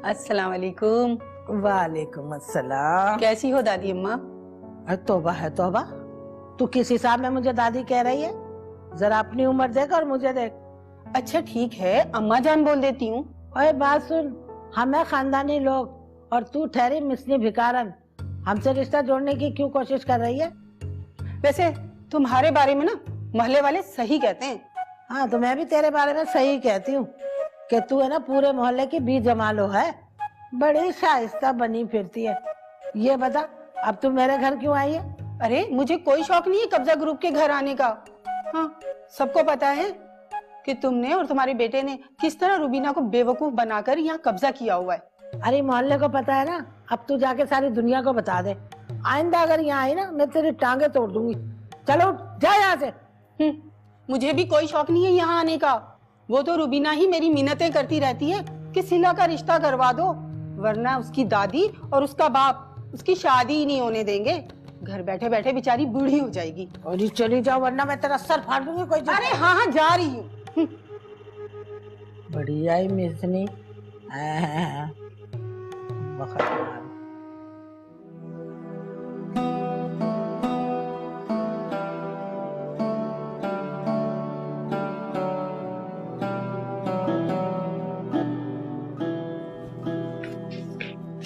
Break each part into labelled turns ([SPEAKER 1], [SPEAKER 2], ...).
[SPEAKER 1] अस्सलाम वालेकुम।
[SPEAKER 2] वालेकुम अस्सलाम।
[SPEAKER 1] कैसी हो दादी अम्मा?
[SPEAKER 2] अरे तौबा है तौबा, तू किस हिसाब में मुझे दादी कह रही है? जरा अपनी उम्र देख और मुझे देख।
[SPEAKER 1] अच्छा ठीक है, अम्मा जान बोल देती हूँ।
[SPEAKER 2] ओए बात सुन, हम है खानदानी लोग और तू ठहरी मिसनी भिकारन। हमसे रिश्ता जोड़ने की क्यों कोशिश कर रही है?
[SPEAKER 1] वैसे तुम्हारे बारे में ना मोहल्ले वाले सही कहते हैं।
[SPEAKER 2] हाँ तो मैं भी तेरे बारे में सही कहती हूँ कि तू है ना पूरे मोहल्ले की बी जमालो है, बड़ी शाइस्ता बनी फिरती है। ये बता अब तू मेरे घर क्यों आई है?
[SPEAKER 1] अरे मुझे कोई शौक नहीं है कब्जा ग्रुप के घर आने का। हाँ, सबको पता है कि तुमने और तुम्हारे बेटे ने किस तरह रुबीना को बेवकूफ बनाकर यहाँ कब्जा किया हुआ है।
[SPEAKER 2] अरे मोहल्ले को पता है ना, अब तू जाके सारी दुनिया को बता दे। आइंदा अगर यहाँ आई ना मैं तेरी टांगे तोड़ दूंगी। चलो जा यहाँ से।
[SPEAKER 1] मुझे भी कोई शौक नहीं है यहाँ आने का। वो तो रुबीना ही मेरी मिन्नतें करती रहती है कि सिला का रिश्ता करवा दो, वरना उसकी दादी और उसका बाप उसकी शादी ही नहीं होने देंगे। घर बैठे बैठे बेचारी बूढ़ी हो जाएगी।
[SPEAKER 2] और चली जाओ वरना मैं तेरा सर फाड़ दूंगी। कोई
[SPEAKER 1] अरे हाँ हाँ जा रही हूँ।
[SPEAKER 2] बढ़िया ही मिसनी।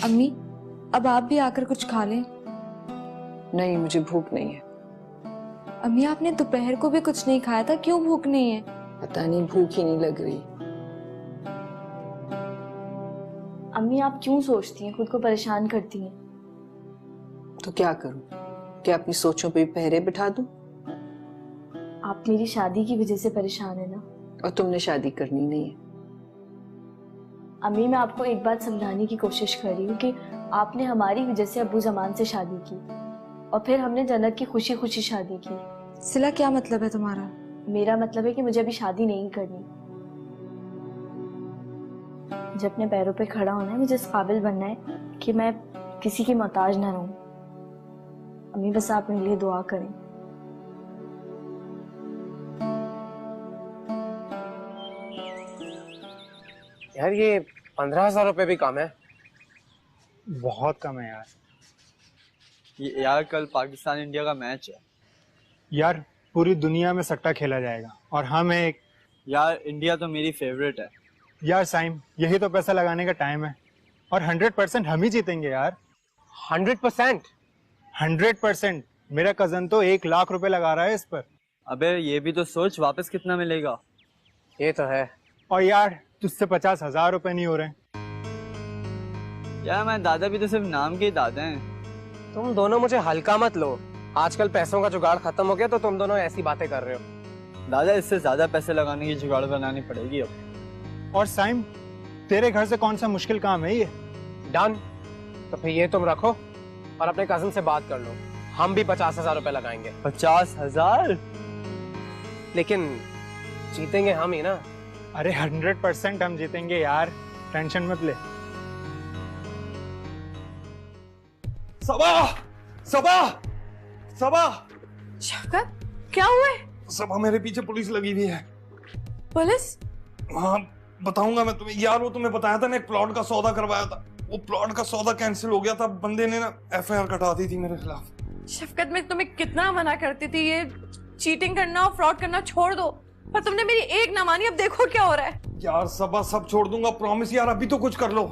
[SPEAKER 3] अम्मी, अब आप भी आकर कुछ खा लें।
[SPEAKER 4] नहीं, मुझे भूख नहीं है।
[SPEAKER 3] अम्मी आपने दोपहर को भी कुछ नहीं खाया था, क्यों भूख नहीं है?
[SPEAKER 4] पता नहीं, भूख ही नहीं लग रही।
[SPEAKER 5] अम्मी आप क्यों सोचती हैं, खुद को परेशान करती हैं?
[SPEAKER 4] तो क्या करूं? क्या अपनी सोचों पे भी पहरे बिठा दूं?
[SPEAKER 5] आप मेरी शादी की वजह से परेशान है ना?
[SPEAKER 4] और तुमने शादी करनी नहीं है।
[SPEAKER 5] अम्मी मैं आपको एक बात समझाने की कोशिश कर रही हूँ कि आपने हमारी वजह से अबू जमान से शादी की और फिर हमने जन्नत की खुशी खुशी शादी की।
[SPEAKER 3] सिला क्या मतलब है तुम्हारा?
[SPEAKER 5] मेरा मतलब है कि मुझे अभी शादी नहीं करनी। मुझे अपने पैरों पे खड़ा होना है, मुझे इस काबिल बनना है कि मैं किसी की मोहताज ना रहूं। अम्मी बस आप मेरे लिए दुआ करें।
[SPEAKER 6] यार ये 15,000 रुपए भी कम है।
[SPEAKER 7] बहुत कम है यार।
[SPEAKER 8] ये यार कल पाकिस्तान इंडिया का मैच है
[SPEAKER 7] यार, पूरी दुनिया में सट्टा खेला जाएगा और हम एक।
[SPEAKER 8] यार इंडिया तो मेरी फेवरेट है
[SPEAKER 7] यार साइम, यही तो पैसा लगाने का टाइम है और 100% हम ही जीतेंगे यार।
[SPEAKER 6] 100%?
[SPEAKER 7] 100%। मेरा कजन तो 1 लाख रुपए लगा रहा है इस पर।
[SPEAKER 8] अबे ये भी तो सोच, वापस कितना मिलेगा?
[SPEAKER 6] ये तो है।
[SPEAKER 7] और यार तुझसे 50,000 रुपए नहीं हो रहे।
[SPEAKER 8] यार मैं दादा भी तो सिर्फ नाम के ही दादा हैं।
[SPEAKER 6] तुम दोनों मुझे हल्का मत लो। आजकल पैसों का जुगाड़ खत्म हो गया तो तुम दोनों ऐसी बातें कर रहे हो।
[SPEAKER 8] दादा इससे ज्यादा पैसे लगाने की जुगाड़ बनानी पड़ेगी अब।
[SPEAKER 7] और साइम, तेरे घर से कौन सा मुश्किल काम है ये?
[SPEAKER 6] डन। तो फिर ये तुम रखो और अपने कजन से बात कर लो। हम भी 50,000 रुपए लगाएंगे।
[SPEAKER 8] 50,000?
[SPEAKER 6] लेकिन जीतेंगे हम ही ना।
[SPEAKER 7] अरे 100% हम जीतेंगे यार, टेंशन मत ले।
[SPEAKER 9] सबा, सबा, सबा,
[SPEAKER 3] शफकत, क्या हुआ है?
[SPEAKER 9] सबा मेरे पीछे पुलिस लगी हुई है।
[SPEAKER 3] पुलिस?
[SPEAKER 9] हाँ बताऊंगा मैं तुम्हें। यार वो तुम्हें बताया था ना, एक प्लॉट का सौदा करवाया था, वो प्लॉट का सौदा कैंसिल हो गया था। बंदे ने ना FIR कटा दी थी मेरे खिलाफ।
[SPEAKER 3] शफकत मैं तुम्हें कितना मना करती थी, ये चीटिंग करना और फ्रॉड करना छोड़ दो, पर तुमने मेरी एक ना मानी। अब देखो क्या हो रहा है।
[SPEAKER 9] यार सबा सब छोड़ दूंगा, प्रॉमिस। यार अभी तो कुछ कर लो।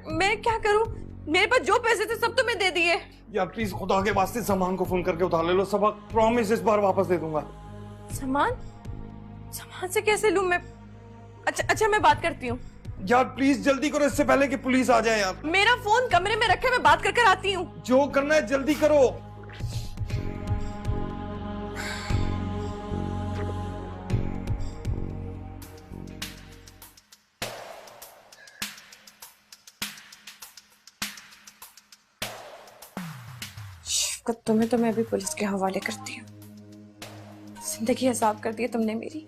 [SPEAKER 3] मैं क्या करूं? मेरे पास जो पैसे थे सब तुम्हें दे दिए।
[SPEAKER 9] यार प्लीज खुदा के वास्ते सामान को फोन करके उधार ले लो सबा। प्रॉमिस इस बार वापस दे दूंगा।
[SPEAKER 3] सामान? सामान से कैसे लूं मैं? अच्छा मैं बात करती हूँ।
[SPEAKER 9] यार प्लीज जल्दी करो इससे पहले कि पुलिस आ जाए। यार
[SPEAKER 3] मेरा फोन कमरे में रखे, मैं बात कर आती हूँ।
[SPEAKER 9] जो करना है जल्दी करो।
[SPEAKER 3] शफकत तुम्हें तो मैं अभी पुलिस के हवाले करती हूँ। जिंदगी अजाब कर दी तुमने मेरी।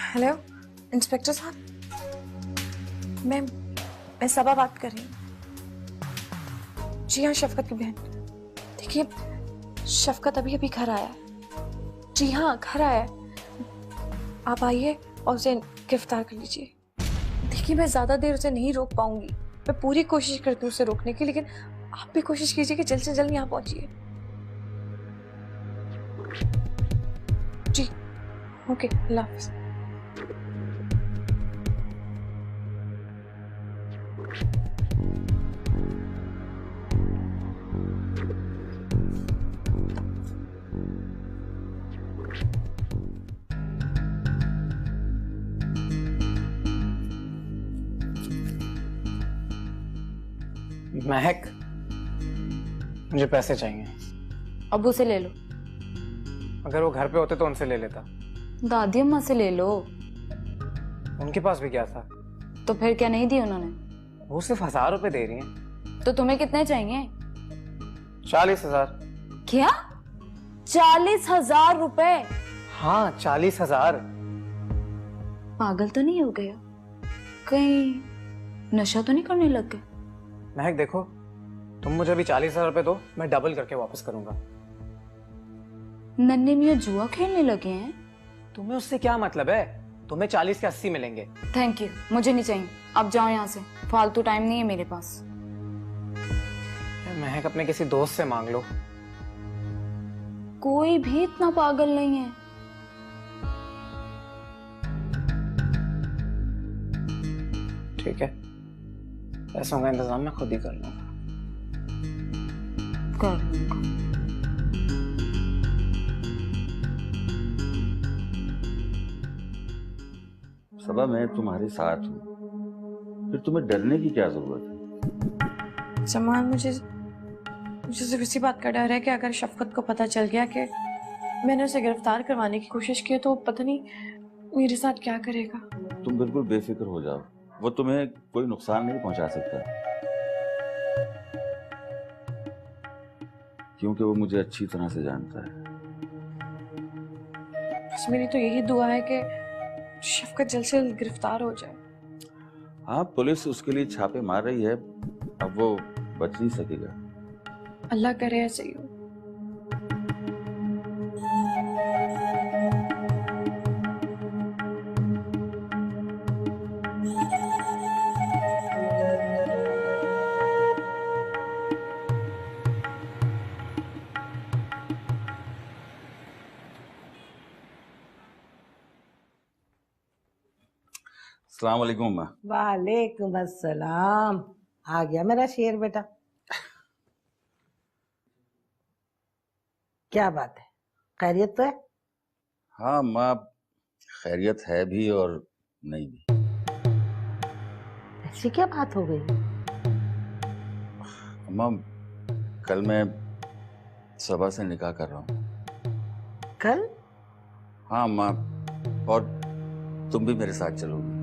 [SPEAKER 3] हेलो इंस्पेक्टर साहब, मैं सबा बात कर रही हूँ। जी हाँ, शफकत की बहन। देखिए शफकत अभी अभी घर आया है जी हाँ, घर आया है। आप आइए और उसे गिरफ्तार कर लीजिए। देखिए, मैं ज्यादा देर उसे नहीं रोक पाऊंगी। मैं पूरी कोशिश करती हूँ उसे रोकने की, लेकिन आप भी कोशिश कीजिए कि जल्द से जल्द यहाँ पहुंचिए। जी, ओके, अल्लाह हाफिज।
[SPEAKER 6] महक, मुझे पैसे चाहिए।
[SPEAKER 5] अब्बू से ले लो।
[SPEAKER 6] अगर वो घर पे होते तो उनसे ले लेता।
[SPEAKER 5] दादी अम्मा से ले लो।
[SPEAKER 6] उनके पास भी क्या था?
[SPEAKER 5] तो फिर क्या नहीं दी उन्होंने?
[SPEAKER 6] वो सिर्फ 1000 रुपए दे रही हैं।
[SPEAKER 5] तो तुम्हें कितने चाहिए?
[SPEAKER 6] 40,000।
[SPEAKER 5] क्या? 40,000 रुपए?
[SPEAKER 6] हाँ, 40,000।
[SPEAKER 5] पागल तो नहीं हो गया? कहीं नशा तो नहीं करने लग गए?
[SPEAKER 6] महक देखो, तुम मुझे अभी 40,000 रुपए दो, मैं डबल करके वापस करूंगा।
[SPEAKER 5] नन्हे मियाँ जुआ खेलने लगे हैं?
[SPEAKER 6] तुम्हें उससे क्या मतलब है? तुम्हें 40 के 80 मिलेंगे।
[SPEAKER 5] थैंक यू, मुझे नहीं चाहिए। अब जाओ यहाँ से, फालतू टाइम नहीं है मेरे पास।
[SPEAKER 6] महक, अपने किसी दोस्त से मांग लो।
[SPEAKER 5] कोई भी इतना पागल नहीं है।
[SPEAKER 6] ठीक है, पैसों का इंतजाम मैं खुद ही कर लूंगा।
[SPEAKER 5] कर लूंगा।
[SPEAKER 10] सबा, मैं तुम्हारे साथ हूँ, फिर तुम्हें डरने की क्या जरूरत है?
[SPEAKER 3] जमान, मुझे सिर्फ इसी बात का डर है कि अगर शफकत को पता चल गया कि मैंने उसे गिरफ्तार करवाने की कोशिश की तो पता नहीं मेरे साथ क्या करेगा।
[SPEAKER 10] तुम बिल्कुल बेफिक्र हो जाओ, वो तुम्हें कोई नुकसान नहीं पहुंचा सकता, क्योंकि वो मुझे अच्छी तरह से जानता है।
[SPEAKER 3] बस मेरी तो यही दुआ है कि शफकत जल्द से जल्द गिरफ्तार हो जाए।
[SPEAKER 10] हाँ, पुलिस उसके लिए छापे मार रही है, अब वो बच नहीं सकेगा।
[SPEAKER 3] अल्लाह करे ऐसे ही हो।
[SPEAKER 10] अस्सलाम वालेकुम अम्मा।
[SPEAKER 2] वालेकुम अस्सलाम। आ गया मेरा शेर बेटा। क्या बात है, खैरियत तो है?
[SPEAKER 10] हाँ अम्मा, खैरियत है भी और नहीं भी।
[SPEAKER 2] ऐसी क्या बात हो गई?
[SPEAKER 10] अम्मा, कल मैं सबा से निकाह कर रहा हूँ।
[SPEAKER 2] कल?
[SPEAKER 10] हाँ अम्मा, और तुम भी मेरे साथ चलोगी।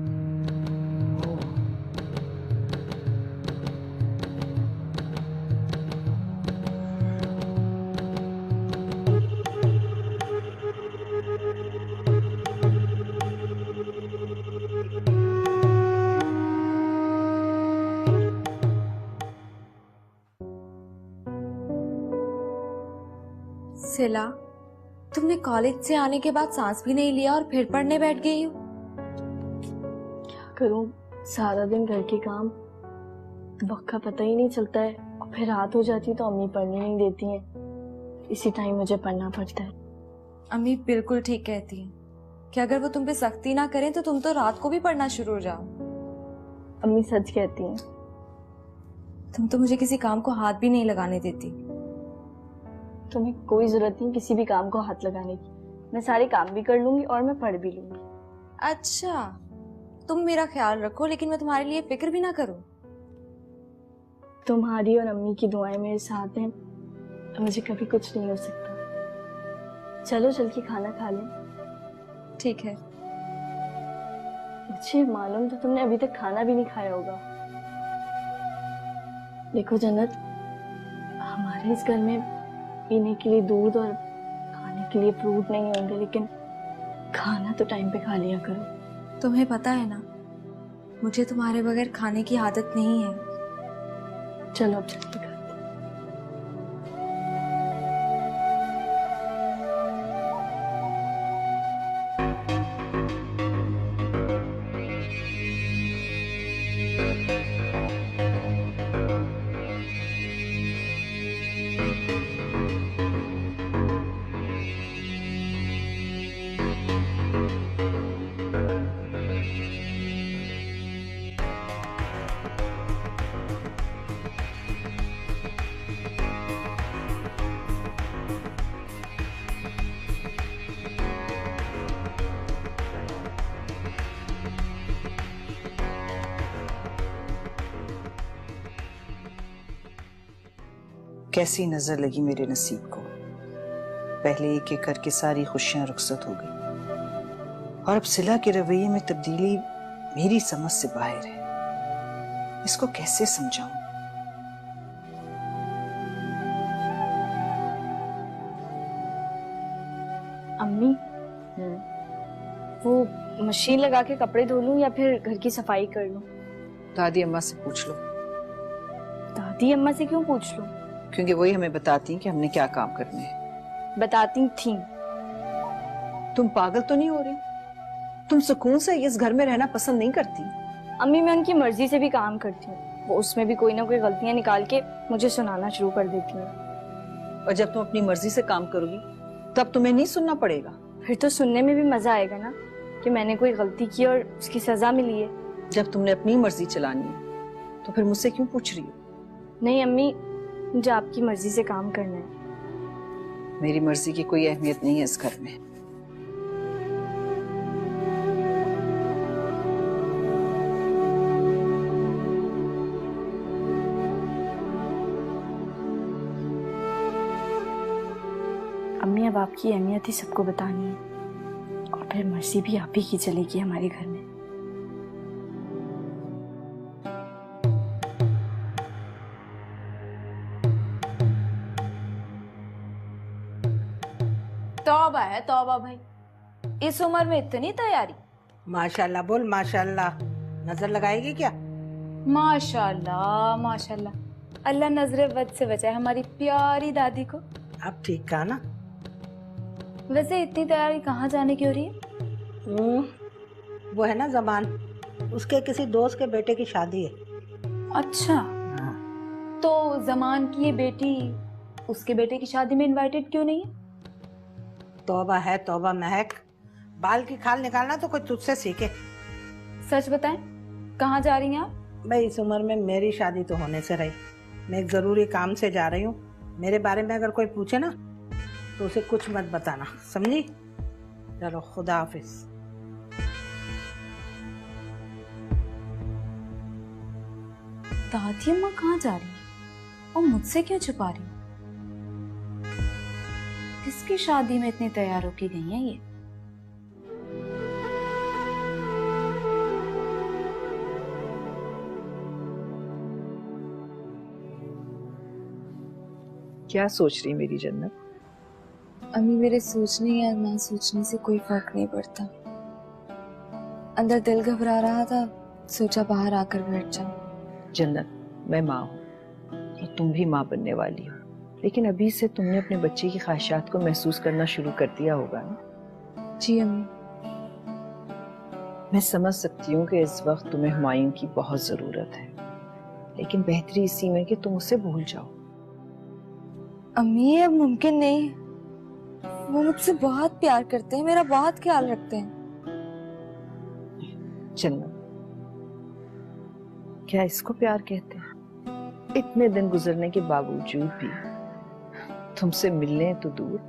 [SPEAKER 5] सिला, तुमने कॉलेज से आने के बाद सांस भी नहीं लिया और फिर पढ़ने बैठ गई हो। क्या करूं, सारा दिन घर के काम, वक्त का पता ही नहीं चलता है, और फिर रात हो जाती तो अम्मी पढ़ने नहीं देती हैं। इसी टाइम मुझे पढ़ना पड़ता है।
[SPEAKER 3] अम्मी बिल्कुल ठीक कहती हैं कि अगर वो तुम पे सख्ती ना करें तो तुम तो रात को भी पढ़ना शुरू हो जाओ।
[SPEAKER 5] अम्मी सच कहती हैं।
[SPEAKER 3] तुम तो मुझे किसी काम को हाथ भी नहीं लगाने देती।
[SPEAKER 5] तुम्हें कोई जरूरत नहीं किसी भी काम को हाथ लगाने की। मैं सारे काम भी कर लूंगी और मैं पढ़ भी लूंगी।
[SPEAKER 3] अच्छा, तुम मेरा ख्याल रखो लेकिन मैं तुम्हारे लिए फिक्र भी ना करूं।
[SPEAKER 5] तुम्हारी और अम्मी की दुआएं मेरे साथ हैं, तो मुझे कभी कुछ नहीं हो सकता। चलो चल के खाना खा लें।
[SPEAKER 3] ठीक है।
[SPEAKER 5] मुझे मालूम तो तुमने अभी तक खाना भी नहीं खाया होगा। देखो जन्नत, हमारे इस घर में पीने के लिए दूध और खाने के लिए फ्रूट नहीं होंगे, लेकिन खाना तो टाइम पे खा लिया करो।
[SPEAKER 3] तुम्हें पता है ना, मुझे तुम्हारे बगैर खाने की आदत नहीं है।
[SPEAKER 5] चलो अब जल्दी कर।
[SPEAKER 4] कैसी नजर लगी मेरे नसीब को। पहले एक एक करके सारी खुशियां रुखसत हो गई और अब सिला के रवैये में तब्दीली मेरी समझ से बाहर है। इसको कैसे समझाऊं?
[SPEAKER 5] अम्मी, वो मशीन लगा के कपड़े धो लूं या फिर घर की सफाई कर लूं?
[SPEAKER 4] दादी अम्मा से पूछ लो।
[SPEAKER 5] दादी अम्मा से क्यों पूछ लूं?
[SPEAKER 4] क्योंकि वही हमें बताती हैं कि हमने क्या काम करने हैं।
[SPEAKER 5] बताती थी।
[SPEAKER 4] तुम पागल तो नहीं हो रही? तुम सुकून से इस घर में रहना पसंद नहीं करती?
[SPEAKER 5] अम्मी, मैं उनकी मर्जी से भी काम करती हूँ, वो उसमें भी कोई ना कोई गलतियां निकाल के मुझे सुनाना शुरू कर देती हैं।
[SPEAKER 4] और जब तुम अपनी मर्जी से काम करोगी तब तुम्हें नहीं सुनना पड़ेगा।
[SPEAKER 5] फिर तो सुनने में भी मजा आएगा ना कि मैंने कोई गलती की और उसकी सजा मिली है।
[SPEAKER 4] जब तुमने अपनी मर्जी चलानी है तो फिर मुझसे क्यों पूछ रही हो?
[SPEAKER 5] नहीं अम्मी, मुझे आपकी मर्जी से काम करना है।
[SPEAKER 4] मेरी मर्जी की कोई अहमियत नहीं है इस घर में।
[SPEAKER 5] अम्मी, अब आपकी अहमियत ही सबको बतानी है और फिर मर्जी भी आप ही की चलेगी हमारे घर में।
[SPEAKER 11] तौबा है तौबा भाई, इस उम्र में इतनी तैयारी।
[SPEAKER 2] माशाल्लाह बोल माशाल्लाह। नजर लगाएगी क्या?
[SPEAKER 11] माशाल्लाह माशाल्लाह, अल्लाह नजरे बद से बचाए हमारी प्यारी दादी को।
[SPEAKER 2] अब ठीक कहा ना?
[SPEAKER 11] वैसे इतनी तैयारी कहाँ जाने की हो रही है?
[SPEAKER 2] वो है ना जमान, उसके किसी दोस्त के बेटे की शादी है।
[SPEAKER 11] अच्छा, तो जमान की ये बेटी उसके बेटे की शादी में इनवाइटेड क्यों नहीं है?
[SPEAKER 2] तौबा है तौबा महक, बाल की खाल निकालना तो कोई तुझसे सीखे।
[SPEAKER 11] सच बताएं, कहाँ जा रही हैं आप?
[SPEAKER 2] भाई इस उम्र में मेरी शादी तो होने से रही, मैं एक जरूरी काम से जा रही हूँ। मेरे बारे में अगर कोई पूछे ना तो उसे कुछ मत बताना, समझी? चलो खुदा हाफिज।
[SPEAKER 11] दादी अम्मा कहाँ जा रही है और मुझसे क्यों छुपा रही है? किसकी शादी में इतनी तैयार होके गई है ये?
[SPEAKER 4] क्या सोच रही मेरी जन्नत?
[SPEAKER 3] अम्मी, मेरे सोचने या ना सोचने से कोई फर्क नहीं पड़ता। अंदर दिल घबरा रहा था, सोचा बाहर आकर बैठ जाऊं।
[SPEAKER 4] जन्नत, मैं माँ हूँ और तुम भी माँ बनने वाली हो, लेकिन अभी से तुमने अपने बच्चे की ख्वाहिशात को महसूस करना शुरू कर दिया होगा ना?
[SPEAKER 3] जी अम्मी।
[SPEAKER 4] मैं समझ सकती हूँ कि इस वक्त तुम्हें हुमायूं की बहुत जरूरत है, लेकिन बेहतरी इसी में कि तुम उसे भूल जाओ।
[SPEAKER 3] अम्मी, ये अब मुमकिन नहीं। वो मुझसे बहुत प्यार करते हैं, मेरा बहुत ख्याल रखते हैं।
[SPEAKER 4] जन्नत, क्या इसको प्यार कहते हैं? इतने दिन गुजरने के बावजूद भी तुमसे मिलने तो दूर,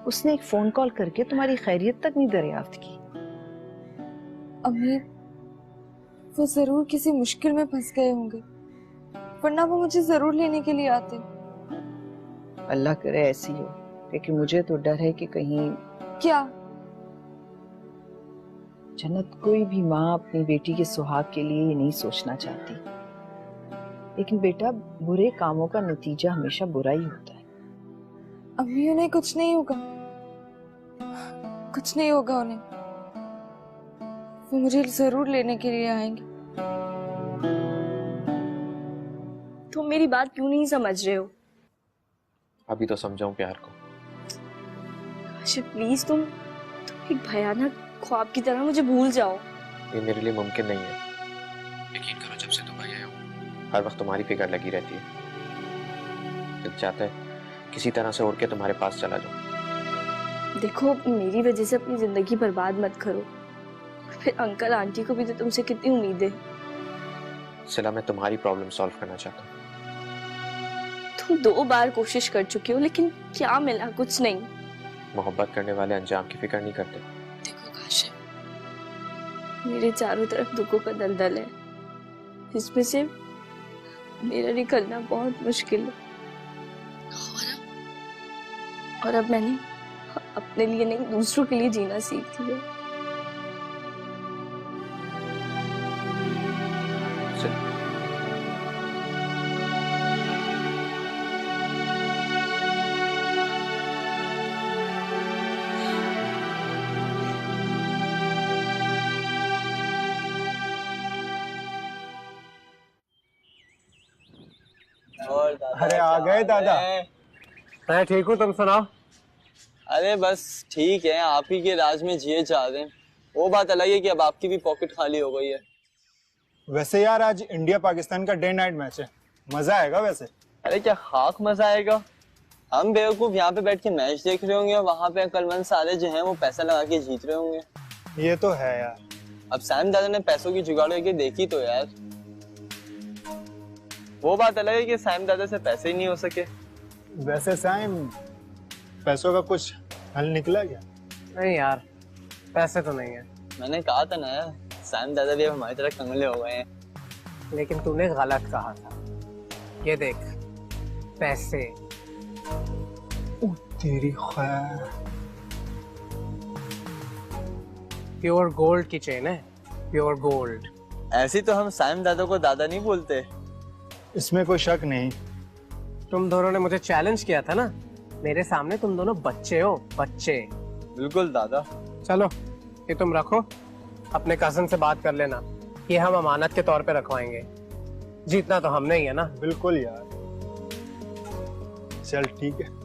[SPEAKER 4] उसने एक फोन कॉल करके तुम्हारी खैरियत तक नहीं दरियाफ्त की।
[SPEAKER 3] अम्मी, वो जरूर किसी मुश्किल में फंस गए होंगे, वरना वो मुझे जरूर लेने के लिए आते।
[SPEAKER 4] अल्लाह करे ऐसी हो, लेकिन मुझे तो डर है कि कहीं।
[SPEAKER 3] क्या?
[SPEAKER 4] जन्नत, कोई भी माँ अपनी बेटी के सुहाग के लिए ये नहीं सोचना चाहती, लेकिन बेटा बुरे कामों का नतीजा हमेशा बुरा ही होता है।
[SPEAKER 3] अम्मी, उन्हें कुछ नहीं होगा, कुछ नहीं होगा उन्हें। वो मुझे जरूर लेने के लिए आएंगे।
[SPEAKER 5] तुम मेरी बात क्यों नहीं समझ रहे हो?
[SPEAKER 6] अभी तो समझाऊं प्यार को।
[SPEAKER 5] काशिफ प्लीज, तुम एक भयानक ख्वाब की तरह मुझे भूल जाओ।
[SPEAKER 6] ये मेरे लिए मुमकिन नहीं है। यकीन करो, जब से दुबई आया हूँ हर वक्त तुम्हारी फिक्र लगी रहती है। दिल चाहता है किसी तरह से उड़ के तुम्हारे पास चला जाऊं।
[SPEAKER 5] देखो, मेरी वजह से अपनी जिंदगी बर्बाद मत करो। फिर अंकल आंटी को भी तो तुमसे कितनी उम्मीद है।
[SPEAKER 6] सिला, मैं तुम्हारी प्रॉब्लम सॉल्व करना चाहता हूँ।
[SPEAKER 5] तुम 2 बार कोशिश कर चुके हो, लेकिन क्या मिला? कुछ नहीं।
[SPEAKER 6] मोहब्बत करने वाले अंजाम की फिक्र नहीं करते।
[SPEAKER 5] देखो काशिफ, मेरे चारों तरफ दुखों का दलदल है, इसमें से मेरा निकलना बहुत मुश्किल है।
[SPEAKER 3] और अब मैंने अपने लिए नहीं दूसरों के लिए जीना सीख लिया।
[SPEAKER 12] अरे आ गए दादा। मैं ठीक हूँ, तुम सुनाओ।
[SPEAKER 8] अरे बस ठीक है, आप ही के राज में जिए जा रहे हैं। वो बात अलग है कि अब आपकी भी पॉकेट खाली हो गई है।
[SPEAKER 7] वैसे यार आज इंडिया पाकिस्तान का डे नाइट मैच है, मजा आएगा वैसे।
[SPEAKER 8] अरे क्या खाक मजा आएगा। हम बेवकूफ यहाँ पे बैठ के मैच देख रहे होंगे और वहाँ पे अक्लमंद सारे जो हैं वो पैसा लगा के जीत रहे होंगे।
[SPEAKER 7] ये तो है यार।
[SPEAKER 8] अब सैम दादा ने पैसों की जुगाड़ करके देखी तो यार। वो बात अलग है कि सैम दादा से पैसे ही नहीं हो सके।
[SPEAKER 7] वैसे सैम पैसों का कुछ हल निकला क्या?
[SPEAKER 12] नहीं यार, पैसे तो नहीं है।
[SPEAKER 8] मैंने कहा था ना यार, सैम दादा भी अब हमारी तरह कंगले हो गए हैं।
[SPEAKER 12] लेकिन तूने गलत कहा था। ये देख, पैसे
[SPEAKER 7] तेरी खैर।
[SPEAKER 12] प्योर गोल्ड की चेन है, प्योर गोल्ड।
[SPEAKER 8] ऐसी तो हम सैम दादा को दादा नहीं बोलते।
[SPEAKER 7] इसमें कोई शक नहीं।
[SPEAKER 12] तुम दोनों ने मुझे चैलेंज किया था ना, मेरे सामने तुम दोनों बच्चे हो, बच्चे।
[SPEAKER 8] बिल्कुल दादा।
[SPEAKER 12] चलो ये तुम रखो, अपने कजन से बात कर लेना, ये हम अमानत के तौर पे रखवाएंगे। जीतना तो हमने ही है ना।
[SPEAKER 7] बिल्कुल यार, चल ठीक है।